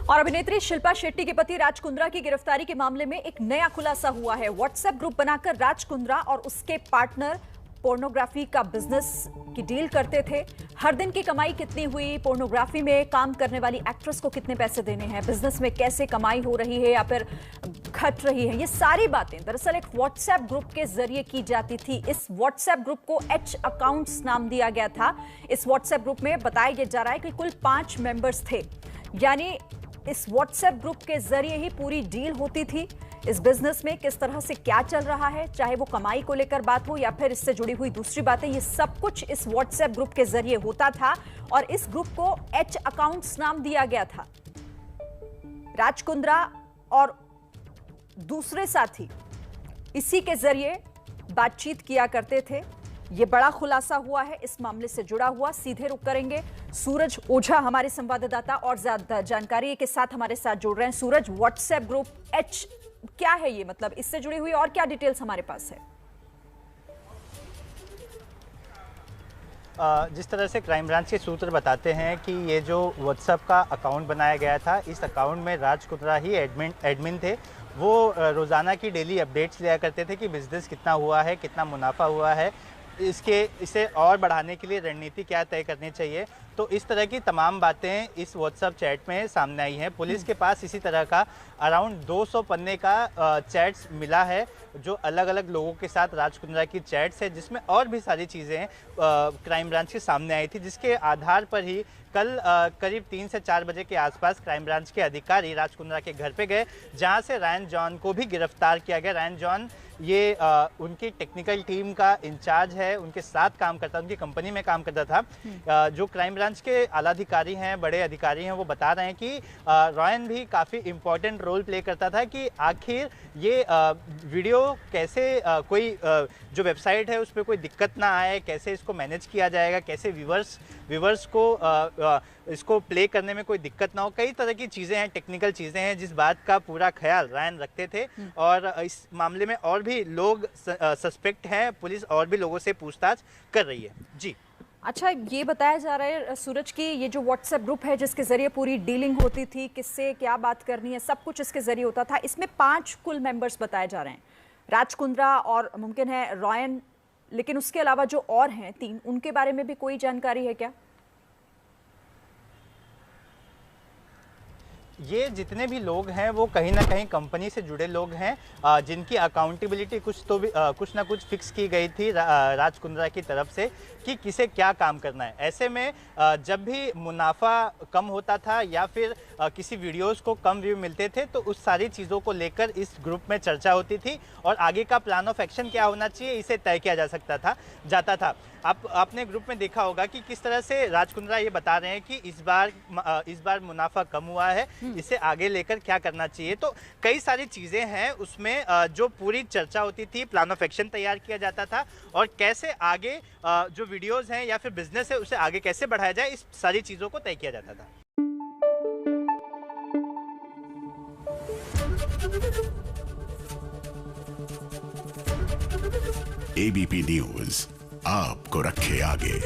और अभिनेत्री शिल्पा शेट्टी के पति राज कुंद्रा की गिरफ्तारी के मामले में एक नया खुलासा हुआ है। व्हाट्सएप ग्रुप बनाकर राज कुंद्रा और उसके पार्टनर पोर्नोग्राफी का बिजनेस की डील करते थे। हर दिन की कमाई कितनी हुई, पोर्नोग्राफी में काम करने वाली एक्ट्रेस को कितने पैसे देने हैं, बिजनेस में कैसे कमाई हो रही है या फिर घट रही है, ये सारी बातें दरअसल एक व्हाट्सएप ग्रुप के जरिए की जाती थी। इस व्हाट्सएप ग्रुप को एच अकाउंट्स नाम दिया गया था। इस व्हाट्सएप ग्रुप में बताया जा रहा है कि कुल 5 मेंबर्स थे, यानी इस व्हाट्सएप ग्रुप के जरिए ही पूरी डील होती थी। इस बिजनेस में किस तरह से क्या चल रहा है, चाहे वो कमाई को लेकर बात हो या फिर इससे जुड़ी हुई दूसरी बातें, ये सब कुछ इस व्हाट्सएप ग्रुप के जरिए होता था और इस ग्रुप को एच अकाउंट्स नाम दिया गया था। राज कुंद्रा और दूसरे साथी इसी के जरिए बातचीत किया करते थे। ये बड़ा खुलासा हुआ है इस मामले से जुड़ा हुआ। सीधे रुख करेंगे सूरज ओझा, हमारे संवाददाता, और ज्यादा जानकारी के साथ हमारे साथ जुड़ रहे हैं। सूरज, व्हाट्सएप ग्रुप एच क्या है ये, मतलब इससे जुड़ी हुई और क्या डिटेल्स हमारे पास है? जिस तरह से क्राइम ब्रांच के सूत्र बताते हैं कि ये जो व्हाट्सएप का अकाउंट बनाया गया था, इस अकाउंट में राज कुंद्रा ही एडमिन थे। वो रोज़ाना की डेली अपडेट्स लिया करते थे कि बिजनेस कितना हुआ है, कितना मुनाफा हुआ है, इसे और बढ़ाने के लिए रणनीति क्या तय करनी चाहिए। तो इस तरह की तमाम बातें इस व्हाट्सएप चैट में सामने आई हैं। पुलिस के पास इसी तरह का अराउंड 200 पन्ने का चैट्स मिला है, जो अलग अलग लोगों के साथ राज कुंद्रा की चैट्स है, जिसमें और भी सारी चीज़ें क्राइम ब्रांच के सामने आई थी, जिसके आधार पर ही कल करीब 3 से 4 बजे के आसपास क्राइम ब्रांच के अधिकारी राज कुंद्रा के घर पे गए, जहां से रायन जॉन को भी गिरफ्तार किया गया। रायन जॉन ये उनकी टेक्निकल टीम का इंचार्ज है, उनके साथ काम करता, उनकी कंपनी में काम करता था। जो क्राइम ब्रांच के आला अधिकारी हैं, बड़े अधिकारी हैं, वो बता रहे हैं कि रायन भी काफ़ी इम्पोर्टेंट रोल प्ले करता था कि आखिर ये वीडियो कैसे कोई जो वेबसाइट है उस पर कोई दिक्कत ना आए, कैसे इसको मैनेज किया जाएगा, कैसे व्यूवर्स को इसको प्ले करने में कोई दिक्कत ना हो। कई तरह की चीज़ें हैं, टेक्निकल चीज़ें हैं, जिस बात का पूरा ख्याल रायन रखते थे। और इस मामले में और भी लोग सस्पेक्ट हैं, पुलिस और भी लोगों से पूछताछ कर रही है। जी अच्छा, ये बताया जा रहा है सूरज की ये जो व्हाट्सएप ग्रुप है जिसके जरिए पूरी डीलिंग होती थी, किससे क्या बात करनी है, सब कुछ इसके जरिए होता था। इसमें 5 कुल मेंबर्स बताए जा रहे हैं, राज कुंद्रा और मुमकिन है रॉयन, लेकिन उसके अलावा जो और हैं 3, उनके बारे में भी कोई जानकारी है क्या? ये जितने भी लोग हैं वो कहीं ना कहीं कंपनी से जुड़े लोग हैं, जिनकी अकाउंटेबिलिटी कुछ ना कुछ फिक्स की गई थी राज कुंद्रा की तरफ से कि किसे क्या काम करना है। ऐसे में जब भी मुनाफा कम होता था या फिर किसी वीडियोस को कम व्यू मिलते थे, तो उस सारी चीज़ों को लेकर इस ग्रुप में चर्चा होती थी और आगे का प्लान ऑफ एक्शन क्या होना चाहिए, इसे तय किया जाता था। आपने ग्रुप में देखा होगा कि किस तरह से राज कुंद्रा ये बता रहे हैं कि इस बार मुनाफा कम हुआ है, इसे आगे लेकर क्या करना चाहिए। तो कई सारी चीज़ें हैं उसमें, जो पूरी चर्चा होती थी, प्लान ऑफ एक्शन तैयार किया जाता था और कैसे आगे जो वीडियोस हैं या फिर बिजनेस है उसे आगे कैसे बढ़ाया जाए, इस सारी चीज़ों को तय किया जाता था। एबीपी न्यूज आपको रखे आगे।